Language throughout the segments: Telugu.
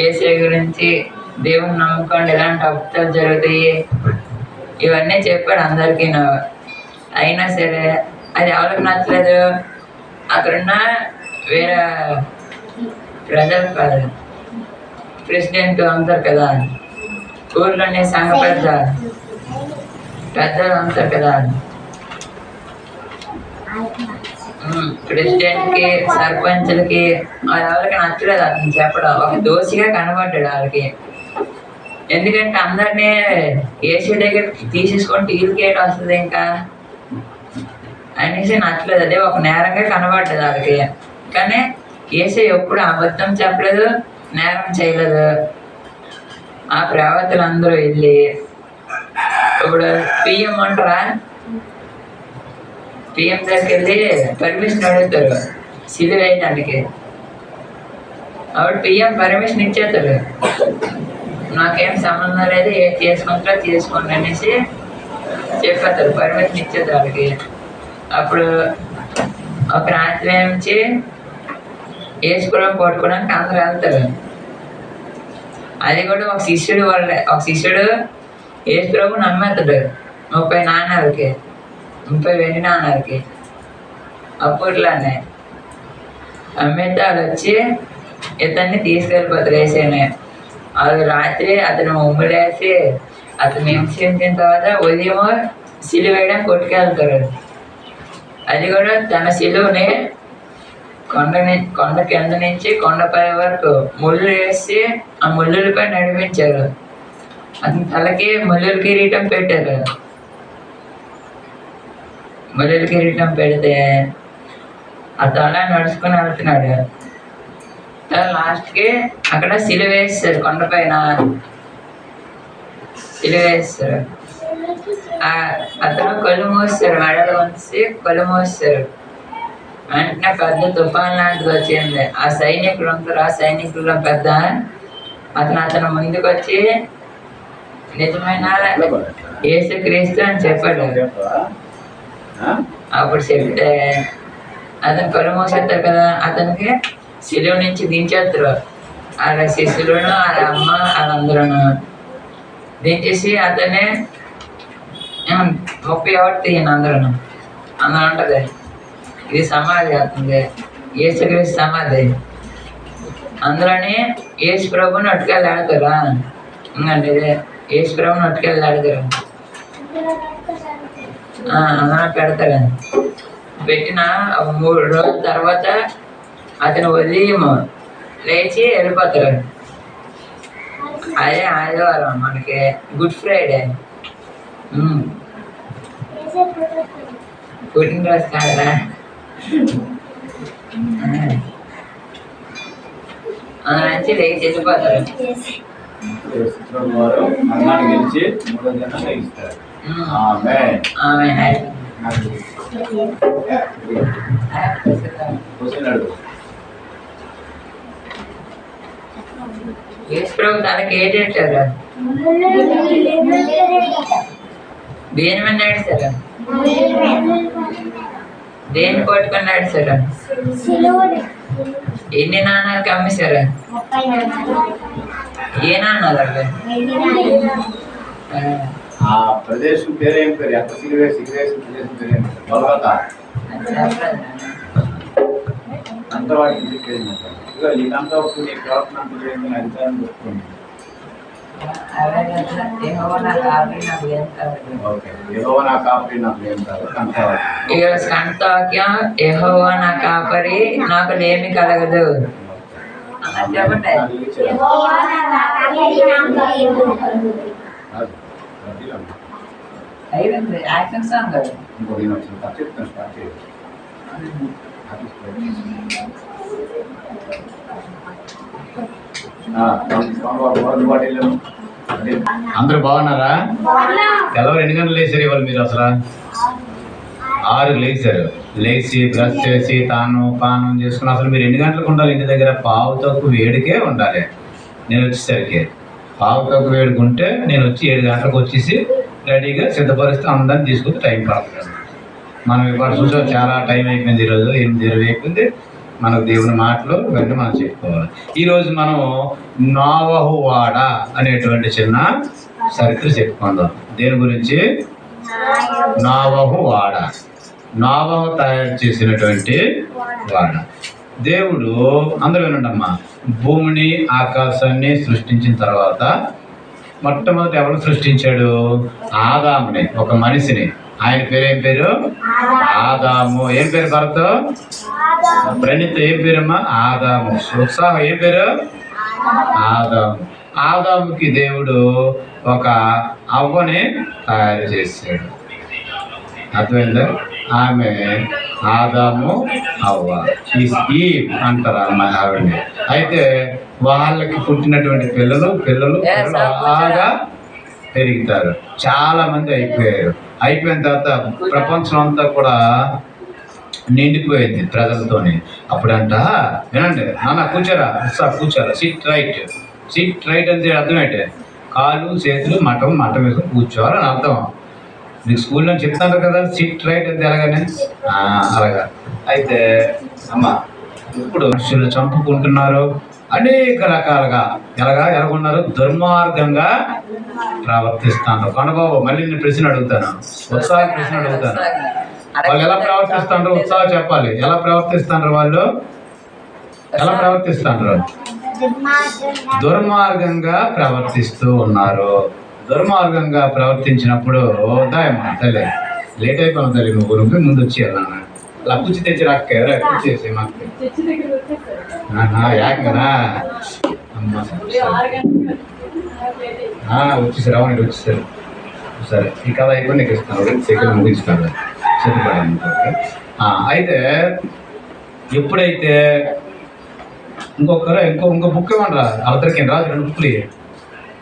ఏసే గురించి దేవుని నమ్ముకోండి, ఎలాంటి అద్భుతాలు జరుగుతాయి ఇవన్నీ చెప్పాడు అందరికీ. అయినా సరే అది ఎవరికి నచ్చలేదు. అక్కడున్న వేరే ప్రజలు కాదు, ప్రెసిడెంట్ అంటారు కదా, ఊర్లోనే సంఘ పెద్దలు అంటారు కదా, ప్రెసిడెంట్కి సర్పంచ్లకి అది ఎవరికి నచ్చలేదు అతను చెప్పడం. ఒక దోషిగా కనబడ్డాడు వాళ్ళకి. ఎందుకంటే అందరినీ ఏసీ దగ్గర తీసేసుకొని టీవీకేట వస్తుంది ఇంకా అనేసి నచ్చలేదు. అదే ఒక నేరంగా కనబడ్డది వాళ్ళకి. కానీ ఏసీ ఎప్పుడు అబద్ధం చెప్పలేదు, నేరం చేయలేదు. ఆ ప్రవర్తలు అందరూ వెళ్ళి ఇప్పుడు పిఎం అంటారా, పిఎం దగ్గరికి వెళ్ళి పర్మిషన్ అడుగుతారు సిలువ వేయడానికి. ఆవిడ పిఎం పర్మిషన్ ఇచ్చేస్తారు, నాకేం సంబంధం లేదు, ఏది చేసుకుంటారో చేసుకోండి అనేసి చెప్పేస్తారు, పర్మిషన్ ఇచ్చేస్తారు వాళ్ళకి. అప్పుడు ఒక రాత్రి నుంచి వేసుకోవడం పట్టుకోవడానికి అందరూ వెళ్తారు. అది కూడా ఒక శిష్యుడు యేసుప్రభు నమ్మేస్తాడు 30 నాణాలకి, 30 వెండి నాణాలకి. అప్పట్లోనే అమ్మేస్తే వాళ్ళు వచ్చి ఇతన్ని తీసుకెళ్ళిపోతారు వేసేనే. అది రాత్రి అతను ఉమ్ములేసి అతను హింసించిన తర్వాత ఉదయం సిలువ వేయడానికి కొట్టుకెళ్తారు. అది కూడా తన సిలువని కొండ కింద నుంచి కొండపై వరకు ముళ్ళు వేసి ఆ ముళ్ళులపై నడిపించారు. అతని తలకి ముళ్ళుల కిరీటం పెట్టారు. ముళ్ళుల కిరీటం పెడితే అతను అలా నడుచుకుని వెళ్తున్నాడు. లాస్ట్కి అక్కడ సిలువ వేస్తారు, కొండపైన సిలువ వేస్తారు. అతను కళ్ళు మూస్తారు, మెడలు వంచి కళ్ళు మూస్తారు. వెంటనే పెద్ద తుఫాన్ లాంటిది వచ్చింది. ఆ సైనికులు ఉంటారు, ఆ సైనికుల్లో పెద్ద అతను ముందుకు వచ్చి నిజమైన యేసుక్రీస్తు అని చెప్పాడు. అప్పుడు చెప్తే అతను కళ్ళు మూసేస్తారు కదా, అతనికి సిలువ నుంచి దించేస్తారు. వాళ్ళ శిష్యులను వాళ్ళ అమ్మ వాళ్ళందరూ దించేసి అతనే 31 తీయను అందరూ ఉంటుంది. ఇది సమాధి అవుతుంది, యేసుక్రీస్తు సమాధి. అందులోని యేసు ప్రభుని అట్టుకెళ్ళి ఆడతారా, ఇంకండి ఇదే యేసు ప్రభుని అట్టుకెళ్ళి ఆడతారు. అందులో పెడతారు. పెట్టిన 3 రోజుల తర్వాత అతను ఉదయం లేచి వెళ్ళిపోతారు. అదే ఆదివారం మనకి గుడ్ ఫ్రైడే, పుట్టినరోజు కాదా. అందులో నుంచి లేచి వెళ్ళిపోతారు. యేసుప్రభు తనకి ఏంటంటారు, దేని మీద నడిచారు, దేన్ని పట్టుకొని నడిచారు, ఎన్ని నాణాలకి అమ్మేశారు, ఏ నాణాలు అవి, ఆ ప్రదేశం పేరేం పేరు, ఎంత సిలివేసి ప్రదేశం పేరేం అంత వాటికి ఇక ఇదంతా నీ ప్రవర్తన అధికారం చెప్పుకోండి. యెహోవా నా కాపరి, నాకు లేమి కలగదు. చెప్పండి. అయిపోయింది యాక్షన్ సాంగ్. అందరూ బాగున్నారా? తెల్లవారు 2 గంటలు లేచారు ఇవాళ మీరు? అసలు 6 లేచారు. లేచి బ్రష్ చేసి పానం చేసుకుని అసలు మీరు 2 గంటలకు ఉండాలి ఇంటి దగ్గర. 5:15 ఉండాలి. నేను వచ్చేసరికి 5:15 ఉంటే నేను వచ్చి 7 గంటలకు వచ్చేసి రెడీగా సిద్ధపరిస్తే అందరిని తీసుకుంటే టైం పడుతుంది. మనం ఇవాళ చూసా చాలా టైం అయిపోయింది. ఈరోజు 8:20 అయిపోయింది. మనకు దేవుని మాటలు వెంటనే మనం చెప్పుకోవాలి. ఈరోజు మనం నోవహు వాడ అనేటువంటి చిన్న చరిత్ర చెప్పుకుందాం. దేని గురించి? నోవహు వాడ. నోవహు తయారు చేసినటువంటి వాడ. దేవుడు అందరూ వినండమ్మా, భూమిని ఆకాశాన్ని సృష్టించిన తర్వాత మొట్టమొదటి ఎవరు సృష్టించాడు? ఆదాముని, ఒక మనిషిని. ఆయన పేరు ఏం పేరు? ఆదాము. ఏం పేరు భరత్? ప్రణీత్ ఏం పేరమ్మా? ఆదాము. ఉత్సాహం ఏం పేరు? ఆదాము. ఆదాముకి దేవుడు ఒక అవ్వని తయారు చేశాడు. అర్థమైందా? ఆమె ఆదాము అవ్వ, ఈ అంటారు అమ్మాయి ఆవిడని. అయితే వాళ్ళకి పుట్టినటువంటి పిల్లలు బాగా పెరుగుతారు. చాలా మంది అయిపోయిన తర్వాత ప్రపంచం అంతా కూడా నిండిపోయింది ప్రజలతోని. అప్పుడంట వినండి నాన్న, కూర్చోరా కూర్చోరా, సిట్ రైట్ అంటే అర్థం ఏంటి? కాళ్ళు చేతులు మఠం వేసుకొని కూర్చోవాలని అర్థం. మీకు స్కూల్లో చెప్తాను కదా, సిట్ రైట్ అంటే ఎలాగనే అలాగా. అయితే అమ్మ, ఇప్పుడు మనుషులు చంపుకుంటున్నారు అనేక రకాలుగా. ఎలాగున్నారు? దుర్మార్గంగా ప్రవర్తిస్తాను. కొండబాబు, మళ్ళీ నేను ప్రశ్న అడుగుతాను, ఉత్సాహ ప్రశ్న అడుగుతాను. వాళ్ళు ఎలా ప్రవర్తిస్తారో ఉత్సాహ చెప్పాలి. ఎలా ప్రవర్తిస్తారు వాళ్ళు? ఎలా ప్రవర్తిస్తారు? దుర్మార్గంగా ప్రవర్తిస్తూ ఉన్నారు. దుర్మార్గంగా ప్రవర్తించినప్పుడు దాయమ్మా తల్లి, లేట్ అయిపోయిన తల్లి, నువ్వు ముందు వచ్చి వెళ్ళాను. అలా కూర్చి తెచ్చి రాక్కేరా, కూర్చేసి మాకు యాకరా అమ్మా వచ్చేసారు. అవునండి వచ్చేసారు. సరే, ఈ కథ అయిపోయి నీకు ఇస్తాను, సెకండ్ ముగిస్తాను చెప్పబడి. అయితే ఎప్పుడైతే ఇంకో బుక్ ఇవ్వండి అర్థరికి రాదు, 2 బుక్లు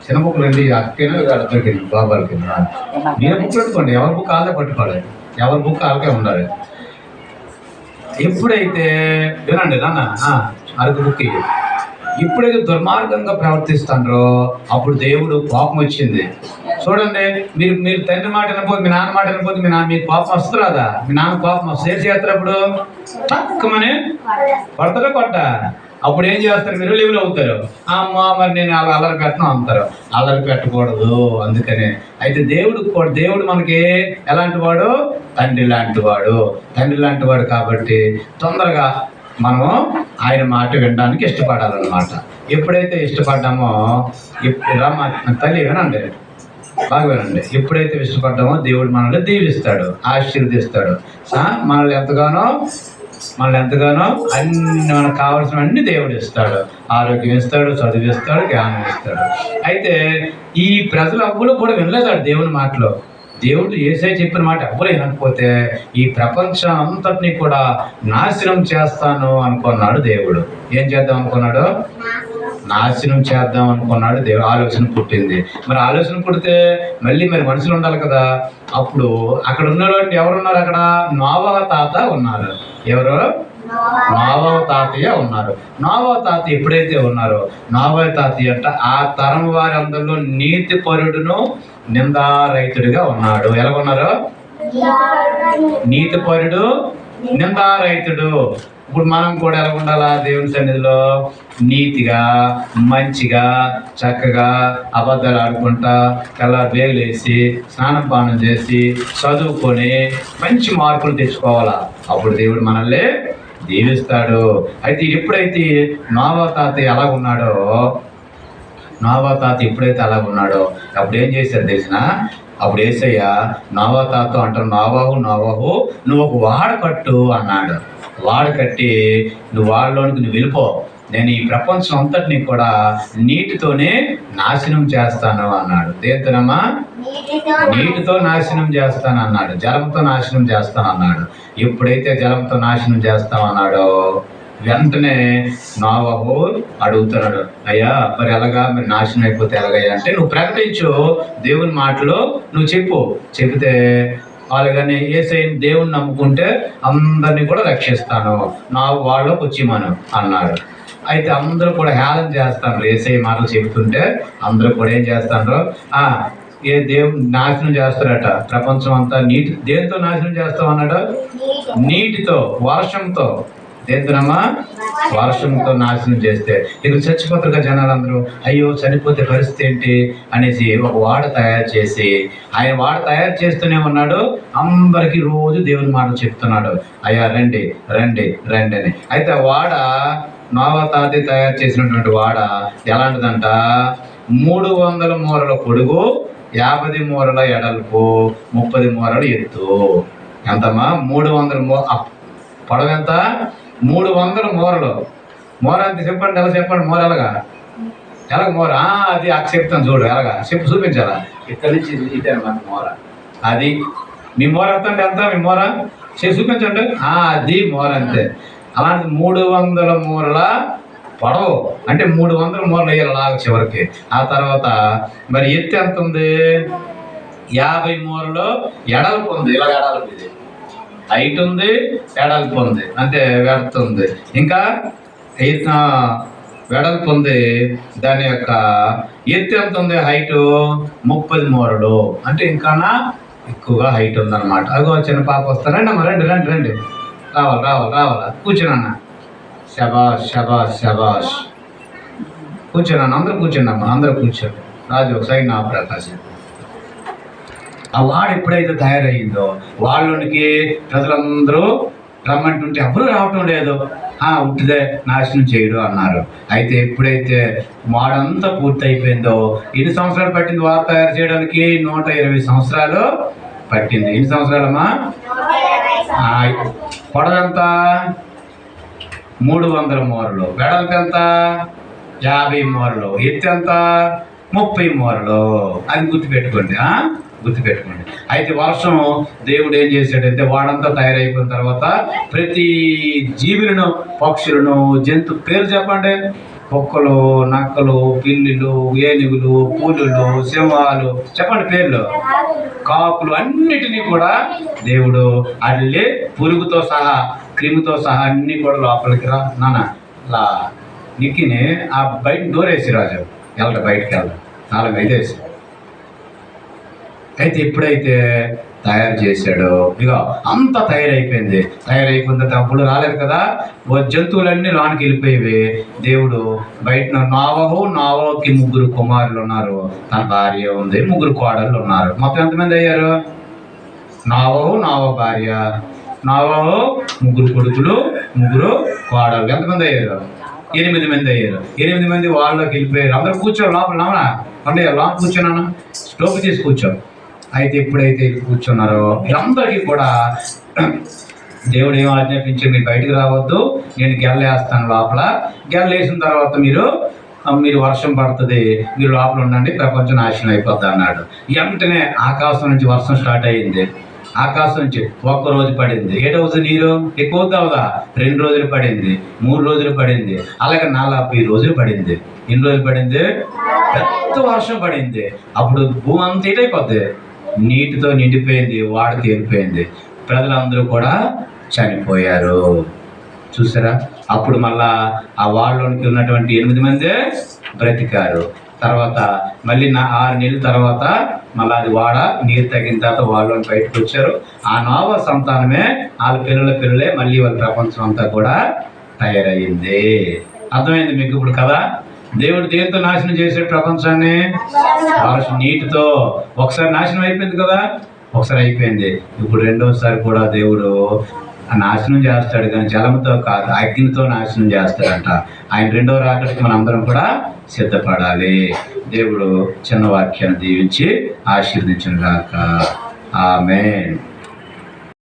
చిన్న బుక్లు అండి. అక్కనే అర్థరికి బాబాలకి మీరు బుక్ పెట్టుకోండి. ఎవరి బుక్ వాళ్ళే పట్టుకోవాలి, ఎవరి బుక్ వాళ్ళకే ఉండాలి. ఎప్పుడైతే వినండి నాన్న, అరకు బుక్ ఎప్పుడైతే దుర్మార్గంగా ప్రవర్తిస్తారో అప్పుడు దేవుడు కోపం వచ్చింది. చూడండి, మీరు తండ్రి మాట వినపోతే, మీ నాన్న మాట వినపోతే మీకు కోపం వస్తుంది రాదా? మీ నాన్న కోపం వస్తే చేస్తారు, అప్పుడు తక్కువని కొడతారో కొట్ట. అప్పుడు ఏం చేస్తారు? మీరు లీవ్లు అవుతారు. అమ్మ మరి నేను అల్లరి పెట్టను అంటారు. అల్లరి పెట్టకూడదు అందుకనే. అయితే దేవుడు మనకి ఎలాంటి వాడు? తండ్రి లాంటి వాడు కాబట్టి తొందరగా మనము ఆయన మాట వినడానికి ఇష్టపడాలన్నమాట. ఎప్పుడైతే ఇష్టపడ్డామో, తల్లి వినండి, బాగా వినండి, ఎప్పుడైతే ఇష్టపడ్డామో దేవుడు మనల్ని దీవిస్తాడు, ఆశీర్వదిస్తాడు. మనల్ని ఎంతగానో అన్ని మనకు కావాల్సినవన్నీ దేవుడు ఇస్తాడు. ఆరోగ్యం ఇస్తాడు, చదువు ఇస్తాడు, జ్ఞానం ఇస్తాడు. అయితే ఈ ప్రజలు ఎవ్వరు కూడా వినలేదాడు దేవుని మాటలో. దేవుడు యేసయ్య చెప్పిన మాట ఎవ్వరు వినకపోతే ఈ ప్రపంచం అంతటినీ కూడా నాశనం చేస్తాను అనుకున్నాడు దేవుడు. ఏం చేద్దాం అనుకున్నాడు? నాశనం చేద్దాం అనుకున్నాడు దేవుడు. ఆలోచన పుట్టింది. మరి ఆలోచన పుడితే మళ్ళీ మనుషులు ఉండాలి కదా. అప్పుడు అక్కడ ఉన్నటువంటి ఎవరున్నారు? అక్కడ నోవహు తాత ఉన్నారు. ఎవరు? నోవహు తాతయ్య ఉన్నారు. నోవహు తాత ఎప్పుడైతే ఉన్నారో, నోవహు తాతయ్య అంట ఆ తరం వారి అందరిలో నీతిపరుడును నిందారహితుడిగా ఉన్నాడు. ఎలాగున్నారు? నీతిపరుడు, నిందారహితుడు. ఇప్పుడు మనం కూడా ఎలా ఉండాలా? దేవుని సన్నిధిలో నీతిగా, మంచిగా, చక్కగా అబద్ధాలు ఆడుకుంటా, వేలేసి స్నానం పానం చేసి చదువుకొని మంచి మార్కులు తెచ్చుకోవాలా. అప్పుడు దేవుడు మనల్ని దీవిస్తాడు. అయితే ఎప్పుడైతే నోవహు తాతయ్య ఎలా ఉన్నాడో, ఎప్పుడైతే అలా ఉన్నాడో అప్పుడు ఏం చేశారు తెలిసిన? అప్పుడు యేసయ్య నోవహు తాత అంటారు, నోవహు నువ్వు ఒక వాడ కట్టు అన్నాడు. వాడ కట్టి నువ్వు వాడలోనికి వెళ్ళిపో, నేను ఈ ప్రపంచం అంతటినీ కూడా నీటితోనే నాశనం చేస్తాను అన్నాడు. దేంతోనమ్మా? నీటితో నాశనం చేస్తాను అన్నాడు. జలంతో నాశనం చేస్తాను అన్నాడు. ఎప్పుడైతే జలంతో నాశనం చేస్తామన్నాడో వెంటనే నోవహు అడుగుతున్నాడు, అయ్యా మరి ఎలాగా, మరి నాశనం అయిపోతే ఎలాగయ్యా అంటే, నువ్వు ప్రకటించు, దేవుని మాటలు నువ్వు చెప్తే అలాగని యేసయ్యని దేవుని నమ్ముకుంటే అందరినీ కూడా రక్షిస్తాను, నా వాళ్ళకి వచ్చిమను అన్నాడు. అయితే అందరూ కూడా హేళన చేస్తాను. యేసయ్య మాటలు చెబుతుంటే అందరూ కూడా ఏం చేస్తారో, దేవుడు నాశనం చేస్తారట ప్రపంచం అంతా. దేంతో నాశనం చేస్తాం అన్నాడు? నీటితో, వర్షంతో. దేంతోనమ్మా? వర్షంతో నాశనం చేస్తే. ఇది చచ్చిపోతారుగా జనాలందరూ. అయ్యో చనిపోతే పరిస్థితి ఏంటి అనేసి ఒక వాడ తయారు చేసి, ఆయన వాడ తయారు చేస్తూనే ఉన్నాడు. అందరికీ రోజు దేవుని మాటలు చెప్తున్నాడు, అయ్యా రండి రండి రండి అని. అయితే ఆ వాడ నోవా తాత తయారు చేసినటువంటి వాడ ఎలాంటిదంట? 300 మూరల పొడుగు, 50 మూరల ఎడల్పు, 30 మూరల ఎత్తు. ఎంతమ్మా? 300 పొడవు ఎంత? 300 మూరలు. మూర అంత చెప్పండి, ఎలా చెప్పండి? మూర ఎలాగా? ఎలాగ మూర? అది చెప్తాను చూడు, ఎలాగా చెప్పు, చూపించాలా? ఇక్కడి నుంచి ఇదే అన్నమాట మూర. అది మీ మూర ఎంత అంటే ఎంత? మీ మూర చూపించండి. అది మూర అంతే. అలాంటి 300 మూరల పొడవు, అంటే 300 మూరలు వేయాలి అలాగ చివరికి. ఆ తర్వాత మరి ఎత్తు ఎంత ఉంది? 50 మూరలు ఎడల్పు ఉంది. ఇలాగ ఎడల్పు, ఇది హైట్ ఉంది, ఎడల్పు ఉంది, అంటే వెడల్పు ఉంది, ఇంకా వెడల్పు ఉంది. దాని యొక్క ఎత్తు ఎంత ఉంది? హైటు 30 మూరలు, అంటే ఇంకా ఎక్కువగా హైట్ ఉందన్నమాట. అగో చిన్న పాప వస్తారండి అమ్మ, రండి రండి రండి, రావాలి రావాలి రావాలా. కూర్చున్నా, శబాష్ శబాష్ శబాష్. కూర్చున్నాను, అందరూ కూర్చున్నామ్మా, అందరూ కూర్చోండి. రాజు ఒక సైడ్ నా ప్రకాశం. ఆ వాడు ఎప్పుడైతే తయారయ్యిందో వాళ్ళకి ప్రజలందరూ రమ్మంటుంటే ఎవరు రావటం లేదు. ఉట్టిదే నాశనం చేయడు అన్నారు. అయితే ఎప్పుడైతే వాడంతా పూర్తి అయిపోయిందో, ఎన్ని సంవత్సరాలు పట్టింది వారు తయారు చేయడానికి? 120 సంవత్సరాలు పట్టింది. ఎన్ని సంవత్సరాలమ్మా? పొడవెంత? 300 మూరలు. వెడల్పు ఎంత? 50 మూరలు. ఎత్తు ఎంత? 30 మూరలు. అది గుర్తుపెట్టుకోండి, గుర్తుపెట్టుకోండి. అయితే వర్షం దేవుడు ఏం చేశాడంటే, వాడంతా తయారైపోయిన తర్వాత ప్రతి జీవులను, పక్షులను, జంతు పేరు చెప్పండి. కుక్కలు, నక్కలు, పిల్లులు, ఏనుగులు, పులులు, సింహాలు, చెప్పండి పేర్లు. కాకులు, అన్నిటినీ కూడా దేవుడు అల్లే పురుగుతో సహా, క్రిమితో సహా అన్ని కూడా లోపలికి రా నాన్న అలా నిక్కిని ఆ బయట డోర్ వేసి రాజు వెళ్ళట, బయటకు వెళ్ళడం 4 5 అయితే ఎప్పుడైతే తయారు చేశాడో, ఇక అంతా తయారైపోయింది. తయారైపోయిన తర్వాత అప్పుడు రాలేదు కదా, జంతువులన్నీ లోనికి వెళ్ళిపోయేవి. దేవుడు బయట నావోకి 3 కుమారులు ఉన్నారు, తన భార్య ఉంది, 3 కోడళ్ళు ఉన్నారు. మొత్తం ఎంతమంది అయ్యారు? నావో భార్య, 3 కొడుకులు, 3 కోడళ్ళు. ఎంతమంది అయ్యారు? 8 మంది అయ్యారు. 8 మంది వాళ్ళలోకి వెళ్ళిపోయారు. అందరూ కూర్చోరు లోపల. నామనా అంటే లోపల కూర్చున్నాను, స్టోవ్ తీసి కూర్చో. అయితే ఎప్పుడైతే కూర్చున్నారో వీళ్ళందరికీ కూడా దేవుడు ఏం ఆజ్ఞాపించి, మీరు బయటకు రావద్దు, నేను గెల్లేస్తాను లోపల. గెల్లేసిన తర్వాత మీరు వర్షం పడుతుంది, మీరు లోపల ఉండండి, ప్రపంచం నాశనం అయిపోద్ది అన్నాడు. వెంటనే ఆకాశం నుంచి వర్షం స్టార్ట్ అయ్యింది. ఆకాశం నుంచి 1 రోజు పడింది. ఏ రోజు నీరు ఎక్కువ అవుదా? 2 రోజులు పడింది, 3 రోజులు పడింది, అలాగే 40 రోజులు పడింది. ఎన్ని రోజులు పడింది? పెద్ద వర్షం పడింది. అప్పుడు భూమి అంతా ఏటైపోద్ది, నీటితో నిండిపోయింది, వాడ తేలిపోయింది. ప్రజలందరూ కూడా చనిపోయారు. చూసారా? అప్పుడు మళ్ళా ఆ వాడలోనికి ఉన్నటువంటి 8 మందే బ్రతికారు. తర్వాత మళ్ళీ 6 నెలల తర్వాత మళ్ళీ అది వాడ నీరు తగిన తర్వాత వాళ్ళని బయటకు వచ్చారు. ఆ నోవా సంతానమే, వాళ్ళ పిల్లలే మళ్ళీ వాళ్ళ ప్రపంచం అంతా కూడా తయారయ్యింది. అర్థమైంది మీకు ఇప్పుడు కదా? దేవుడు దేంతో నాశనం చేసే ప్రపంచాన్ని? నీటితో. ఒకసారి నాశనం అయిపోయింది కదా, ఒకసారి అయిపోయింది. ఇప్పుడు రెండోసారి కూడా దేవుడు నాశనం చేస్తాడు, కానీ జలంతో కాదు, అగ్నితో నాశనం చేస్తాడంట. ఆయన 2వ రాకడికి మనం అందరం కూడా సిద్ధపడాలి. దేవుడు చిన్న వాక్యాన్ని దీవించి ఆశీర్వదించును గాక. ఆమేన్.